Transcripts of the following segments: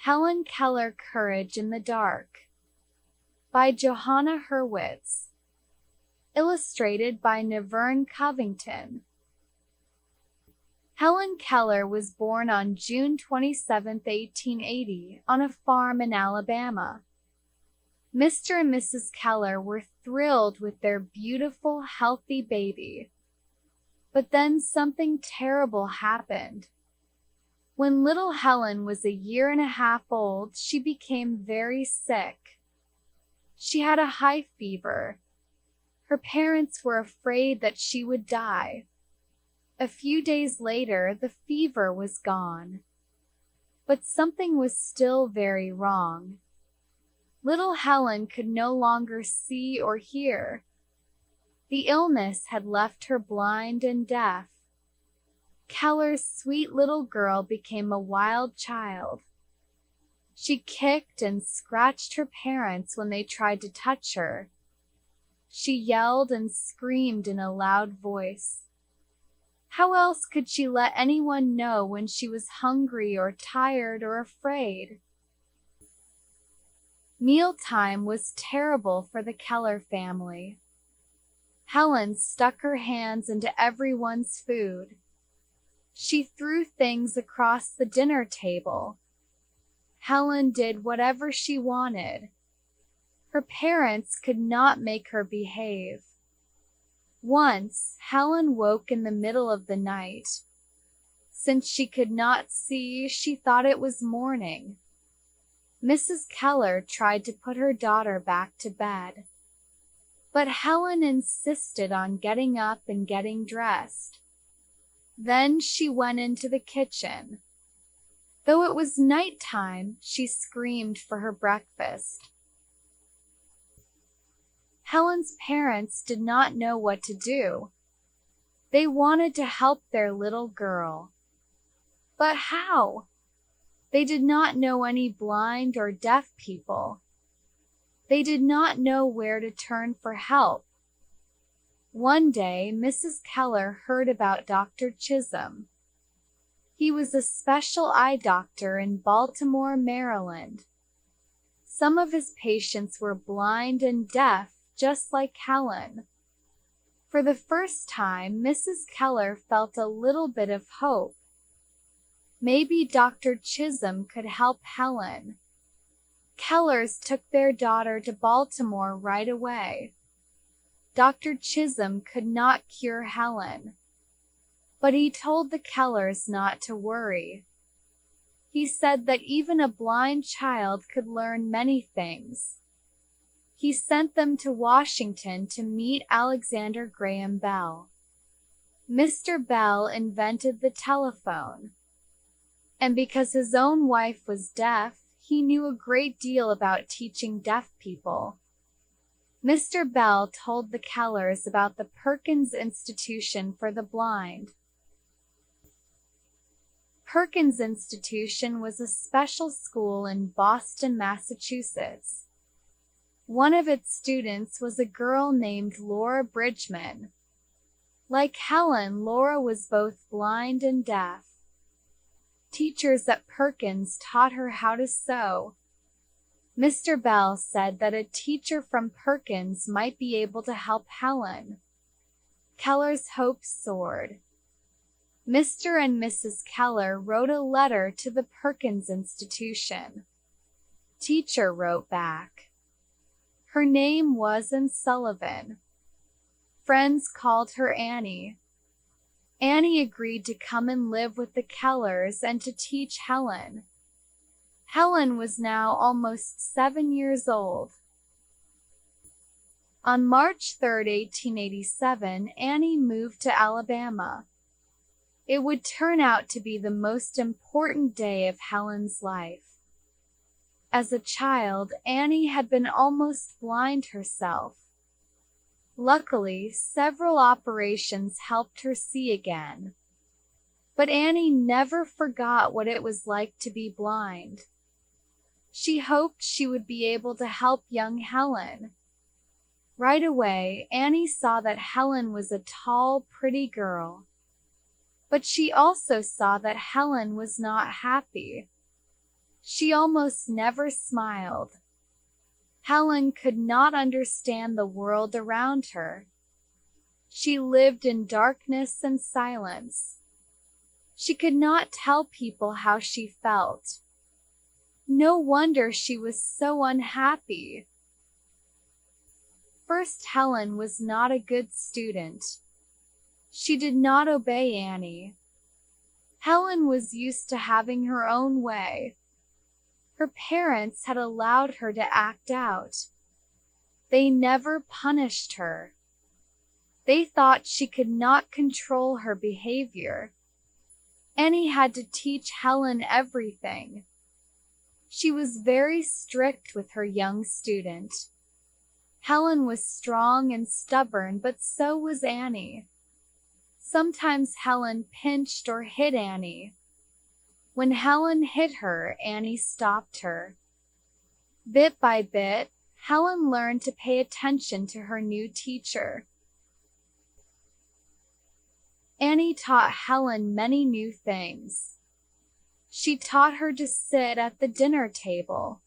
Helen KellerCourage in the Dark by Johanna Hurwitz. Illustrated by Nevern Covington. Helen Keller was born on June 27, 1880, on a farm in Alabama. Mr. and Mrs. Keller were thrilled with their beautiful, healthy baby. But then something terrible happened. When little Helen was 1.5 years old, she became very sick. She had a high fever. Her parents were afraid that she would die. A few days later, the fever was gone. But something was still very wrong. Little Helen could no longer see or hear. The illness had left her blind and deaf. Keller's sweet little girl became a wild child. She kicked and scratched her parents when they tried to touch her. She yelled and screamed in a loud voice. How else could she let anyone know when she was hungry or tired or afraid? Mealtime was terrible for the Keller family. Helen stuck her hands into everyone's food. She threw things across the dinner table. Helen did whatever she wanted. Her parents could not make her behave. Once, Helen woke in the middle of the night. Since she could not see, she thought it was morning. Mrs. Keller tried to put her daughter back to bed. But Helen insisted on getting up and getting dressed. Then she went into the kitchen. Though it was nighttime, she screamed for her breakfast. Helen's parents did not know what to do. They wanted to help their little girl. But how? They did not know any blind or deaf people. They did not know where to turn for help. One day, Mrs. Keller heard about Dr. Chisholm. He was a special eye doctor in Baltimore, Maryland. Some of his patients were blind and deaf, just like Helen. For the first time, Mrs. Keller felt a little bit of hope. Maybe Dr. Chisholm could help Helen. Kellers took their daughter to Baltimore right away. Dr. Chisholm could not cure Helen, but he told the Kellers not to worry. He said that even a blind child could learn many things. He sent them to Washington to meet Alexander Graham Bell. Mr. Bell invented the telephone, and because his own wife was deaf, he knew a great deal about teaching deaf people. Mr. Bell told the Kellers about the Perkins Institution for the Blind. Perkins Institution was a special school in Boston, Massachusetts. One of its students was a girl named Laura Bridgman. Like Helen, Laura was both blind and deaf. Teachers at Perkins taught her how to sew. Mr. Bell said that a teacher from Perkins might be able to help Helen. Keller's hopes soared. Mr. and Mrs. Keller wrote a letter to the Perkins Institution. Teacher wrote back. Her name wasn't Sullivan. Friends called her Annie. Annie agreed to come and live with the Kellers and to teach Helen. Helen was now almost 7 years old. On March 3, 1887, Annie moved to Alabama. It would turn out to be the most important day of Helen's life. As a child, Annie had been almost blind herself. Luckily, several operations helped her see again. But Annie never forgot what it was like to be blind. She hoped she would be able to help young Helen. Right away, Annie saw that Helen was a tall, pretty girl. But she also saw that Helen was not happy. She almost never smiled. Helen could not understand the world around her. She lived in darkness and silence. She could not tell people how she felt. No wonder she was so unhappy. First, Helen was not a good student. She did not obey Annie. Helen was used to having her own way. Her parents had allowed her to act out. They never punished her. They thought she could not control her behavior. Annie had to teach Helen everything. She was very strict with her young student. Helen was strong and stubborn, but so was Annie. Sometimes Helen pinched or hit Annie. When Helen hit her, Annie stopped her. Bit by bit, Helen learned to pay attention to her new teacher. Annie taught Helen many new things. She taught her to sit at the dinner table.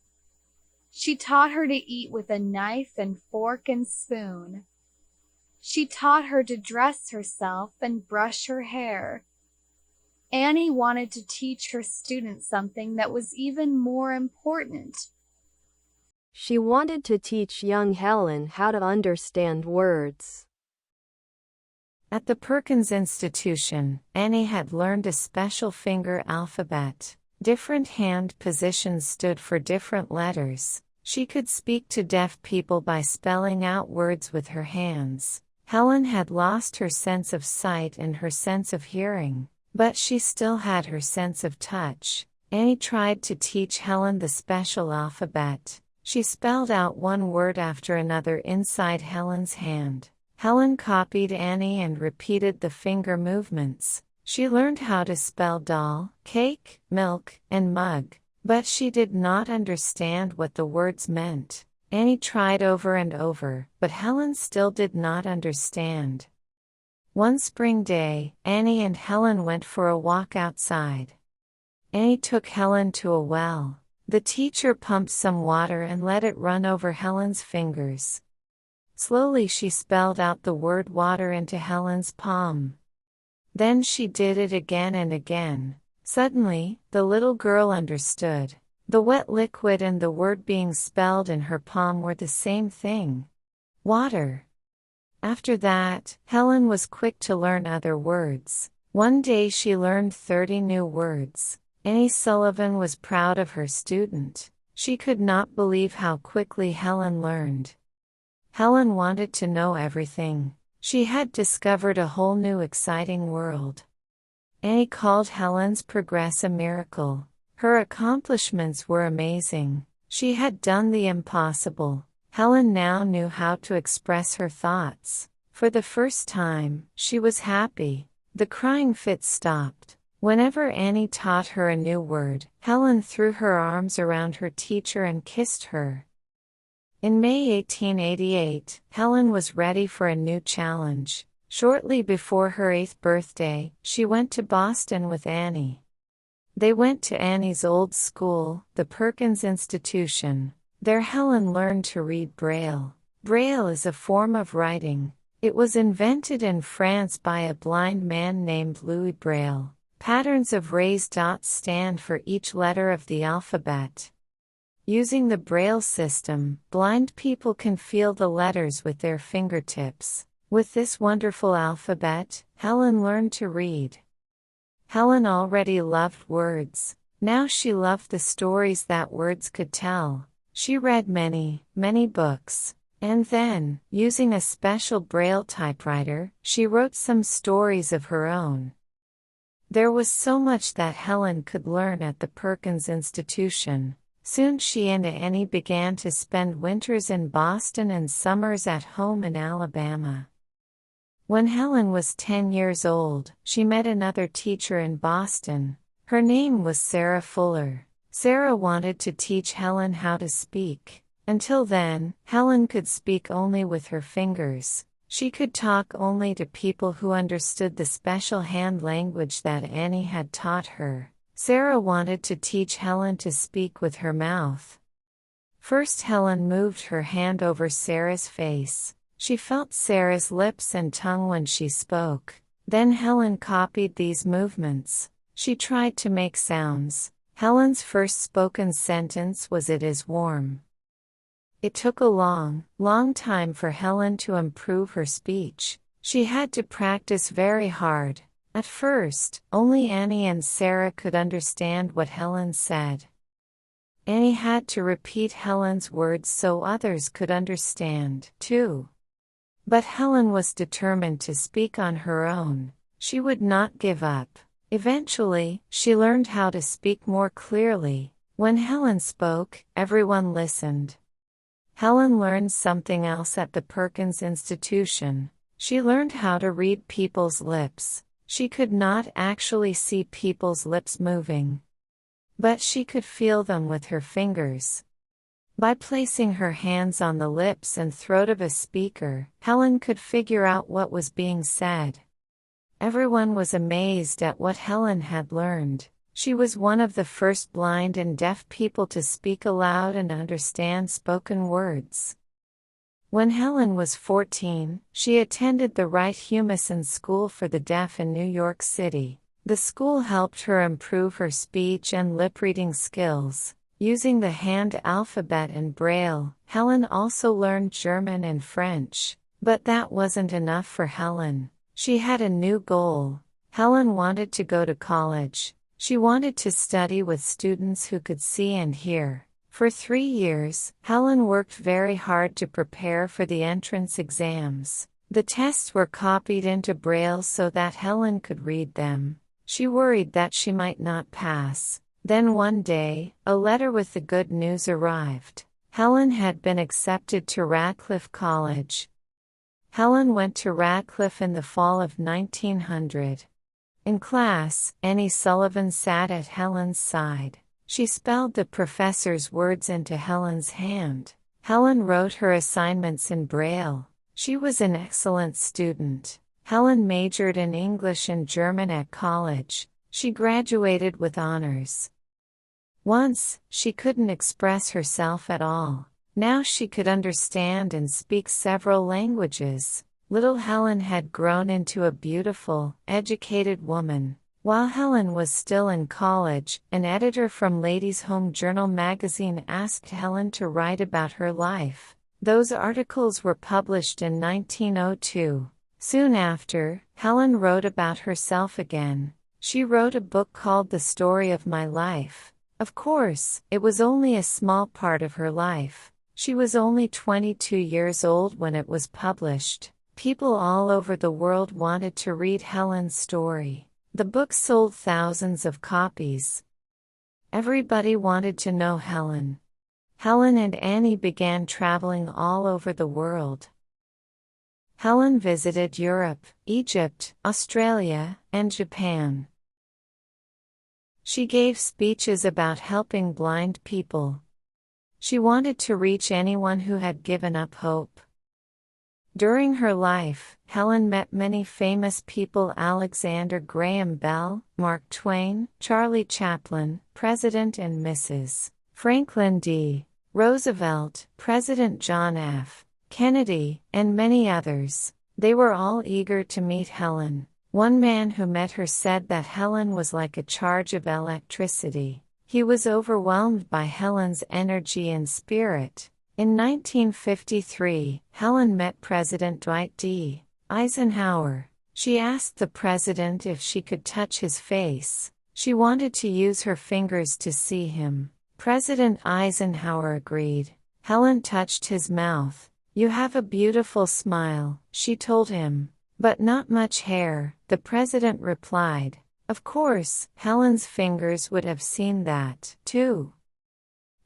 She taught her to eat with a knife and fork and spoon. She taught her to dress herself and brush her hair. Annie wanted to teach her students something that was even more important. She wanted to teach young Helen how to understand words. At the Perkins Institution, Annie had learned a special finger alphabet. Different hand positions stood for different letters. She could speak to deaf people by spelling out words with her hands. Helen had lost her sense of sight and her sense of hearing, but she still had her sense of touch. Annie tried to teach Helen the special alphabet. She spelled out one word after another inside Helen's hand. Helen copied Annie and repeated the finger movements. She learned how to spell doll, cake, milk, and mug, but she did not understand what the words meant. Annie tried over and over, but Helen still did not understand. One spring day, Annie and Helen went for a walk outside. Annie took Helen to a well. The teacher pumped some water and let it run over Helen's fingers. Slowly she spelled out the word water into Helen's palm. Then she did it again and again. Suddenly, the little girl understood. The wet liquid and the word being spelled in her palm were the same thing. Water. After that, Helen was quick to learn other words. One day she learned 30 new words. Annie Sullivan was proud of her student. She could not believe how quickly Helen learned. Helen wanted to know everything. She had discovered a whole new exciting world. Annie called Helen's progress a miracle. Her accomplishments were amazing. She had done the impossible. Helen now knew how to express her thoughts. For the first time, she was happy. The crying fit stopped. Whenever Annie taught her a new word, Helen threw her arms around her teacher and kissed her. In May 1888, Helen was ready for a new challenge. Shortly before her 8th birthday, she went to Boston with Annie. They went to Annie's old school, the Perkins Institution. There Helen learned to read Braille. Braille is a form of writing. It was invented in France by a blind man named Louis Braille. Patterns of raised dots stand for each letter of the alphabet. Using the Braille system, blind people can feel the letters with their fingertips. With this wonderful alphabet, Helen learned to read. Helen already loved words. Now she loved the stories that words could tell. She read many, many books. And then, using a special Braille typewriter, she wrote some stories of her own. There was so much that Helen could learn at the Perkins Institution. Soon she and Annie began to spend winters in Boston and summers at home in Alabama. When Helen was 10 years old, she met another teacher in Boston. Her name was Sarah Fuller. Sarah wanted to teach Helen how to speak. Until then, Helen could speak only with her fingers. She could talk only to people who understood the special hand language that Annie had taught her. Sarah wanted to teach Helen to speak with her mouth. First, Helen moved her hand over Sarah's face. She felt Sarah's lips and tongue when she spoke. Then Helen copied these movements. She tried to make sounds. Helen's first spoken sentence was "It is warm." It took a long time for Helen to improve her speech. She had to practice very hard. At first, only Annie and Sarah could understand what Helen said. Annie had to repeat Helen's words so others could understand, too. But Helen was determined to speak on her own. She would not give up. Eventually, she learned how to speak more clearly. When Helen spoke, everyone listened. Helen learned something else at the Perkins Institution. She learned how to read people's lips. She could not actually see people's lips moving, but she could feel them with her fingers. By placing her hands on the lips and throat of a speaker, Helen could figure out what was being said. Everyone was amazed at what Helen had learned. She was one of the first blind and deaf people to speak aloud and understand spoken words. When Helen was 14, she attended the Wright Humason School for the Deaf in New York City. The school helped her improve her speech and lip-reading skills. Using the hand alphabet and Braille, Helen also learned German and French. But that wasn't enough for Helen. She had a new goal. Helen wanted to go to college. She wanted to study with students who could see and hear. For 3 years, Helen worked very hard to prepare for the entrance exams. The tests were copied into Braille so that Helen could read them. She worried that she might not pass. Then one day, a letter with the good news arrived. Helen had been accepted to Radcliffe College. Helen went to Radcliffe in the fall of 1900. In class, Annie Sullivan sat at Helen's side. She spelled the professor's words into Helen's hand. Helen wrote her assignments in Braille. She was an excellent student. Helen majored in English and German at college. She graduated with honors. Once, she couldn't express herself at all. Now she could understand and speak several languages. Little Helen had grown into a beautiful, educated woman. While Helen was still in college, an editor from Ladies' Home Journal magazine asked Helen to write about her life. Those articles were published in 1902. Soon after, Helen wrote about herself again. She wrote a book called The Story of My Life. Of course, it was only a small part of her life. She was only 22 years old when it was published. People all over the world wanted to read Helen's story. The book sold thousands of copies. Everybody wanted to know Helen. Helen and Annie began traveling all over the world. Helen visited Europe, Egypt, Australia, and Japan. She gave speeches about helping blind people. She wanted to reach anyone who had given up hope. During her life, Helen met many famous people: Alexander Graham Bell, Mark Twain, Charlie Chaplin, President and Mrs. Franklin D. Roosevelt, President John F. Kennedy, and many others. They were all eager to meet Helen. One man who met her said that Helen was like a charge of electricity. He was overwhelmed by Helen's energy and spirit. In 1953, Helen met President Dwight D. Eisenhower. She asked the president if she could touch his face. She wanted to use her fingers to see him. President Eisenhower agreed. Helen touched his mouth. "You have a beautiful smile," she told him. "But not much hair," the president replied. Of course, Helen's fingers would have seen that, too.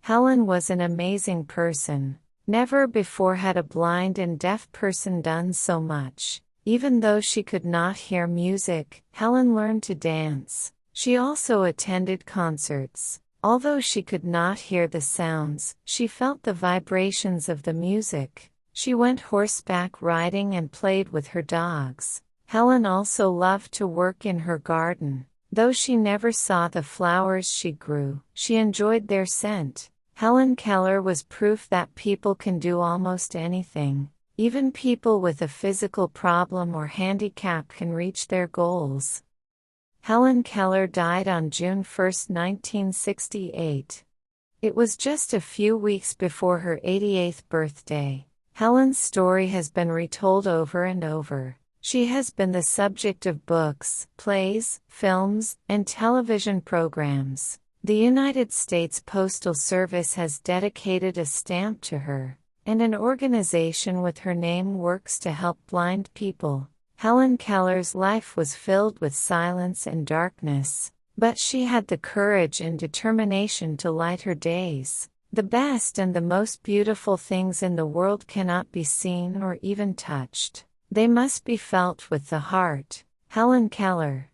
Helen was an amazing person. Never before had a blind and deaf person done so much. Even though she could not hear music, Helen learned to dance. She also attended concerts. Although she could not hear the sounds, she felt the vibrations of the music. She went horseback riding and played with her dogs. Helen also loved to work in her garden. Though she never saw the flowers she grew, she enjoyed their scent. Helen Keller was proof that people can do almost anything. Even people with a physical problem or handicap can reach their goals. Helen Keller died on June 1, 1968. It was just a few weeks before her 88th birthday. Helen's story has been retold over and over. She has been the subject of books, plays, films, and television programs. The United States Postal Service has dedicated a stamp to her, and an organization with her name works to help blind people. Helen Keller's life was filled with silence and darkness, but she had the courage and determination to light her days. The best and the most beautiful things in the world cannot be seen or even touched. They must be felt with the heart. Helen Keller.